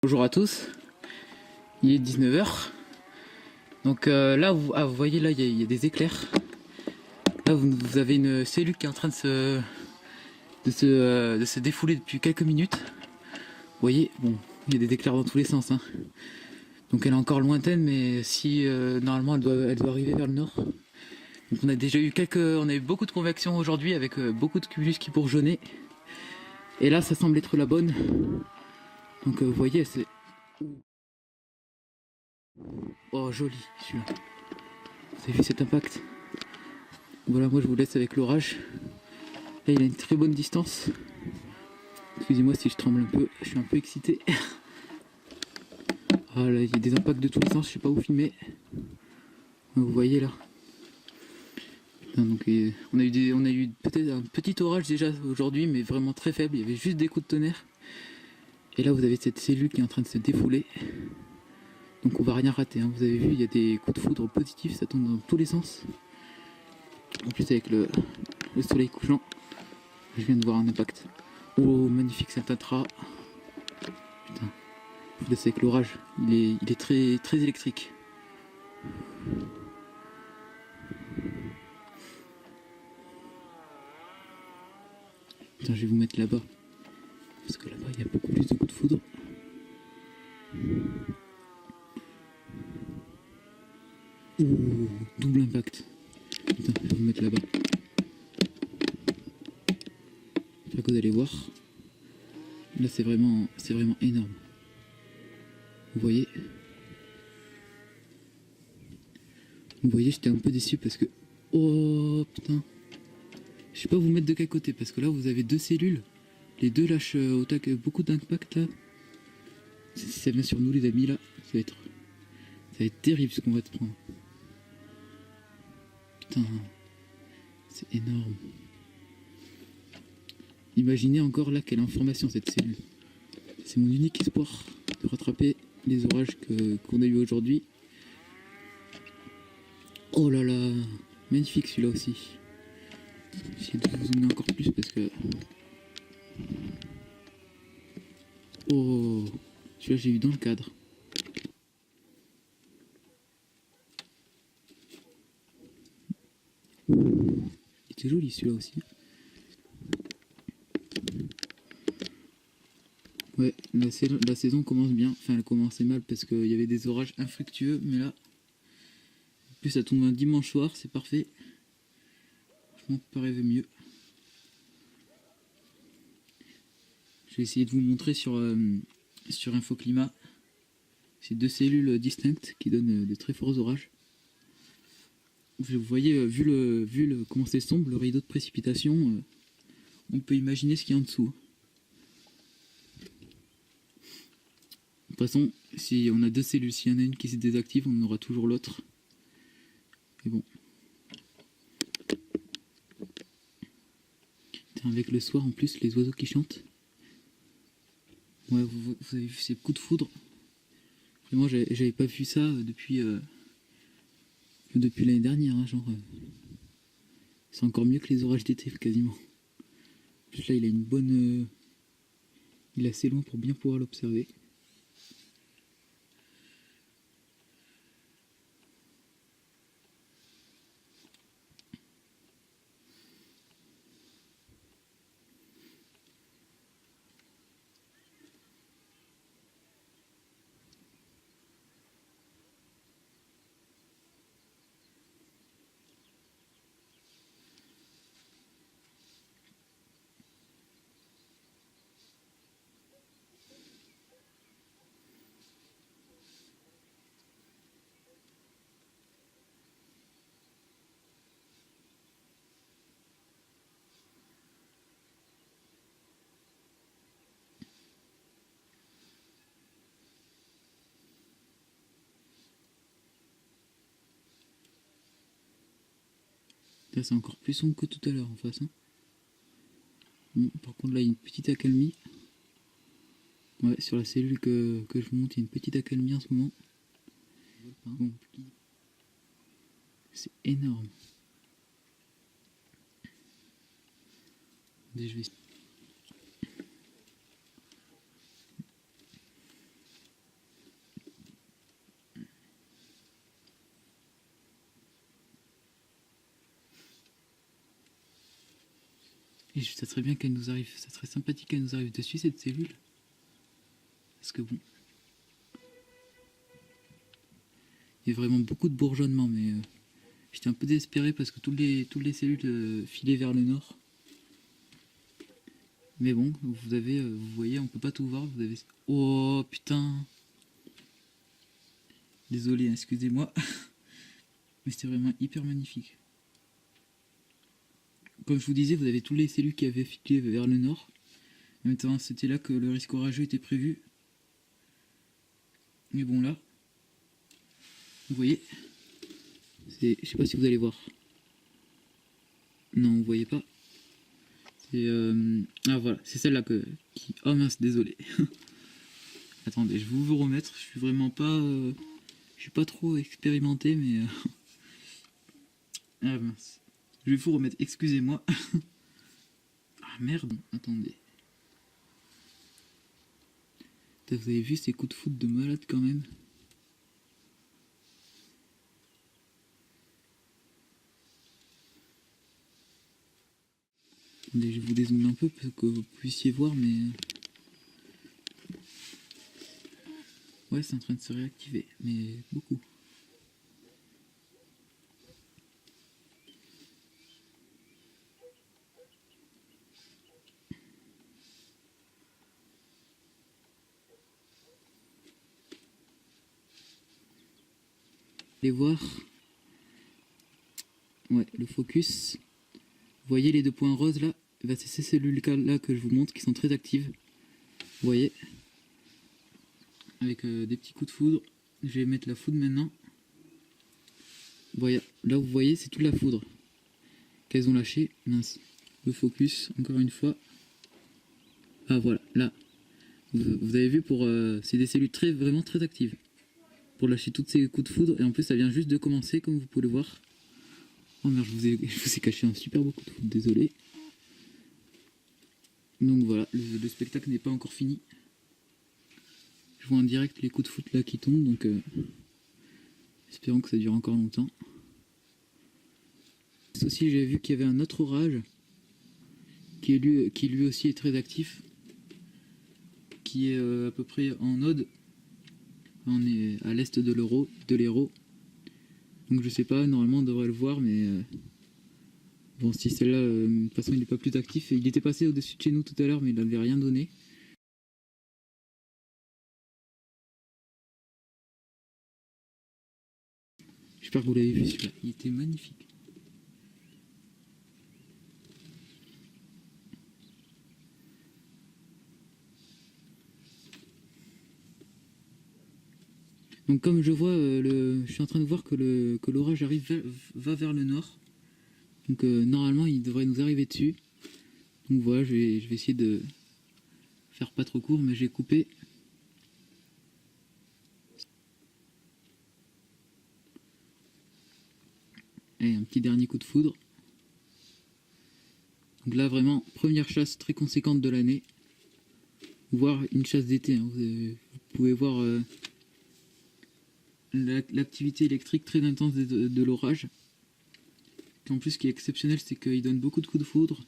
Bonjour à tous, il est 19h. Donc là, vous voyez, là, il y a des éclairs. Là, vous avez une cellule qui est en train de se défouler depuis quelques minutes. Vous voyez, bon, il y a des éclairs dans tous les sens, hein. Donc elle est encore lointaine, mais si normalement elle doit arriver vers le nord. Donc on a eu beaucoup de convection aujourd'hui avec beaucoup de cumulus qui bourgeonnaient. Et là, ça semble être la bonne. Donc vous voyez, c'est... Oh, joli celui-là. Vous avez vu cet impact? Voilà, moi je vous laisse avec l'orage. Là, il a une très bonne distance. Excusez-moi si je tremble un peu, je suis un peu excité. Ah là, il y a des impacts de tous les sens, je sais pas où filmer. Vous voyez là. Putain, donc, on a eu peut-être un petit orage déjà aujourd'hui, mais vraiment très faible. Il y avait juste des coups de tonnerre. Et là, vous avez cette cellule qui est en train de se défouler. Donc on va rien rater, hein. Vous avez vu, il y a des coups de foudre positifs, ça tombe dans tous les sens. En plus avec le soleil couchant, je viens de voir un impact. Oh, magnifique Saint-Atra. Putain, je vous laisse avec l'orage, il est très, très électrique. Putain, je vais vous mettre là-bas. Parce que là-bas, il y a beaucoup plus de coups de foudre. Ouh, double impact. Putain, je vais vous mettre là-bas. J'espère que vous allez voir. Là, c'est vraiment énorme. Vous voyez? Vous voyez, j'étais un peu déçu parce que... Oh, putain. Je sais pas vous mettre de quel côté, parce que là, vous avez deux cellules. Les deux lâchent beaucoup d'impact, là. Si ça vient sur nous, les amis, là, ça va être terrible ce qu'on va te prendre. Putain, c'est énorme. Imaginez encore là quelle information cette cellule. C'est mon unique espoir de rattraper les orages qu'on a eu aujourd'hui. Oh là là, magnifique celui-là aussi. J'essaie de vous zoomer encore plus parce que... Oh, celui-là j'ai eu dans le cadre. Il était joli celui-là aussi. Ouais, la saison commence bien. Enfin, elle commençait mal parce qu'il y avait des orages infructueux, mais là, en plus ça tombe un dimanche soir, c'est parfait. Franchement, on peut pas rêver mieux. Je vais essayer de vous montrer sur Infoclimat. C'est deux cellules distinctes qui donnent de très forts orages. Vous voyez, vu comment c'est sombre, le rideau de précipitation, on peut imaginer ce qu'il y a en dessous. De toute façon, si on a deux cellules, s'il y en a une qui se désactive, on aura toujours l'autre. Mais bon. Avec le soir en plus, les oiseaux qui chantent. Ouais, vous avez vu ces coups de foudre. Moi, j'avais pas vu ça depuis l'année dernière, hein, genre. C'est encore mieux que les orages d'été quasiment. En plus là, il a une bonne. Il est assez loin pour bien pouvoir l'observer. Là, c'est encore plus sombre que tout à l'heure en face, hein. Bon, par contre, là, il y a une petite accalmie. Ouais, sur la cellule que je vous montre, il y a une petite accalmie en ce moment. Bon, c'est énorme. Je vais... Et ça serait bien qu'elle nous arrive, ça serait sympathique qu'elle nous arrive dessus cette cellule. Parce que bon, il y a vraiment beaucoup de bourgeonnement, mais j'étais un peu désespéré parce que toutes les cellules filaient vers le nord. Mais bon, vous voyez, on peut pas tout voir. Vous avez... Oh putain! Désolé, hein, excusez-moi. Mais c'était vraiment hyper magnifique. Comme je vous disais, vous avez toutes les cellules qui avaient filé vers le nord. En même temps, c'était là que le risque orageux était prévu. Mais bon, là, vous voyez, je sais pas si vous allez voir. Non, vous voyez pas. Ah voilà, c'est celle-là qui... Oh mince, désolé. Attendez, je vais vous remettre. Je suis vraiment pas... je suis pas trop expérimenté, mais... Ah mince. Je vais vous remettre, excusez-moi. Ah merde, attendez. Vous avez vu ces coups de foot de malade quand même. Attendez, je vous dézoome un peu pour que vous puissiez voir, mais... Ouais, c'est en train de se réactiver, mais beaucoup. Allez voir. Ouais, le focus. Vous voyez les deux points roses là? Ben, c'est ces cellules là que je vous montre qui sont très actives. Vous voyez? Avec des petits coups de foudre. Je vais mettre la foudre maintenant. Voyez, là vous voyez, c'est toute la foudre qu'elles ont lâché. Mince. Le focus, encore une fois. Ah voilà, là. Vous avez vu, c'est des cellules vraiment très actives. Pour lâcher tous ces coups de foudre. Et en plus, ça vient juste de commencer, comme vous pouvez le voir. Oh merde, je vous ai caché un super beau coup de foudre, désolé. Donc voilà, le spectacle n'est pas encore fini. Je vois en direct les coups de foudre là qui tombent, donc espérons que ça dure encore longtemps. Aussi, j'ai vu qu'il y avait un autre orage qui lui aussi est très actif, qui est à peu près en Aude. On est à l'est de l'Hérault. Donc je sais pas, normalement on devrait le voir, mais bon, si celle-là, de toute façon il n'est pas plus actif. Il était passé au-dessus de chez nous tout à l'heure, mais il n'avait rien donné. J'espère que vous l'avez vu celui-là, il était magnifique. Donc comme je vois, je suis en train de voir que l'orage va vers le nord. Donc normalement il devrait nous arriver dessus. Donc voilà, je vais essayer de faire pas trop court, mais j'ai coupé. Et un petit dernier coup de foudre. Donc là vraiment, première chasse très conséquente de l'année. Voire une chasse d'été. Hein. Vous pouvez voir l'activité électrique très intense de l'orage. En plus, ce qui est exceptionnel, c'est qu'il donne beaucoup de coups de foudre.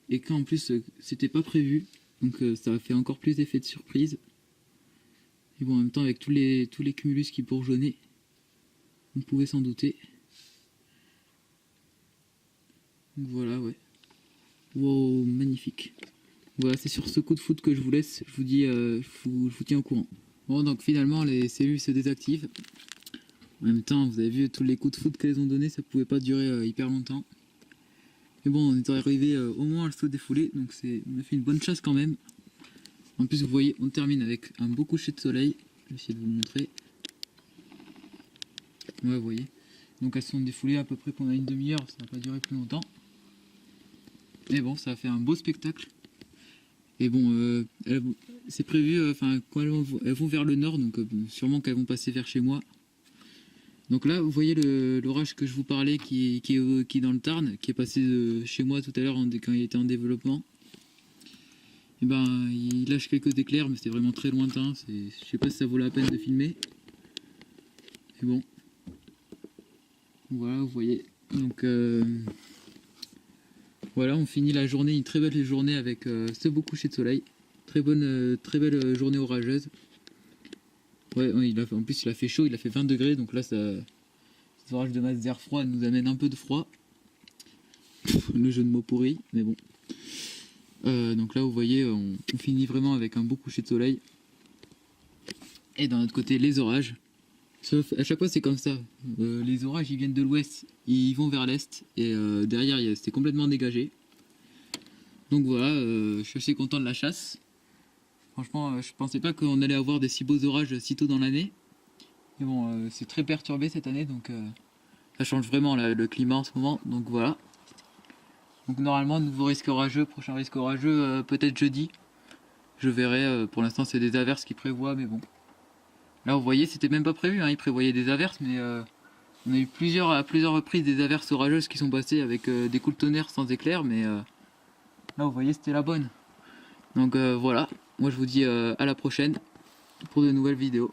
Et qu'en plus, c'était pas prévu. Donc ça a fait encore plus d'effet de surprise. Et bon, en même temps, avec tous les cumulus qui bourgeonnaient, on pouvait s'en douter. Donc voilà, ouais. Wow, magnifique. Voilà, c'est sur ce coup de foudre que je vous laisse. Je vous dis, je vous tiens au courant. Bon, donc finalement, les cellules se désactivent. En même temps, vous avez vu tous les coups de foudre qu'elles ont donnés, ça pouvait pas durer hyper longtemps. Mais bon, on est arrivé au moins à se défouler, donc on a fait une bonne chasse quand même. En plus, vous voyez, on termine avec un beau coucher de soleil. Je vais essayer de vous montrer. Ouais, vous voyez. Donc elles se sont défoulées à peu près pendant une demi-heure, ça n'a pas duré plus longtemps. Mais bon, ça a fait un beau spectacle. Et bon, c'est prévu, quand elles vont vers le nord, donc sûrement qu'elles vont passer vers chez moi. Donc là, vous voyez l'orage que je vous parlais qui est dans le Tarn, qui est passé chez moi tout à l'heure quand il était en développement. Et ben, il lâche quelques éclairs, mais c'est vraiment très lointain. Je sais pas si ça vaut la peine de filmer. Mais bon. Voilà, vous voyez. Donc voilà, on finit la journée, une très belle journée avec ce beau coucher de soleil. Très belle journée orageuse. Ouais, en plus il a fait chaud, il a fait 20 degrés, donc là cet orage de masse d'air froid nous amène un peu de froid. Le jeu de mots pourri, mais bon. Donc là vous voyez, on finit vraiment avec un beau coucher de soleil. Et d'un autre côté, les orages. Sauf, à chaque fois c'est comme ça. Les orages ils viennent de l'ouest, ils vont vers l'est, et derrière c'était complètement dégagé. Donc voilà, je suis assez content de la chasse. Franchement, je pensais pas qu'on allait avoir des si beaux orages si tôt dans l'année. Mais bon, c'est très perturbé cette année, donc ça change vraiment là, le climat en ce moment. Donc voilà. Donc normalement, nouveau risque orageux, prochain risque orageux, peut-être jeudi. Je verrai, pour l'instant c'est des averses qui prévoient, mais bon. Là vous voyez, c'était même pas prévu, hein, ils prévoyaient des averses, mais on a eu à plusieurs reprises des averses orageuses qui sont passées avec des coups de tonnerre sans éclair, mais là vous voyez, c'était la bonne. Donc voilà, moi je vous dis à la prochaine pour de nouvelles vidéos.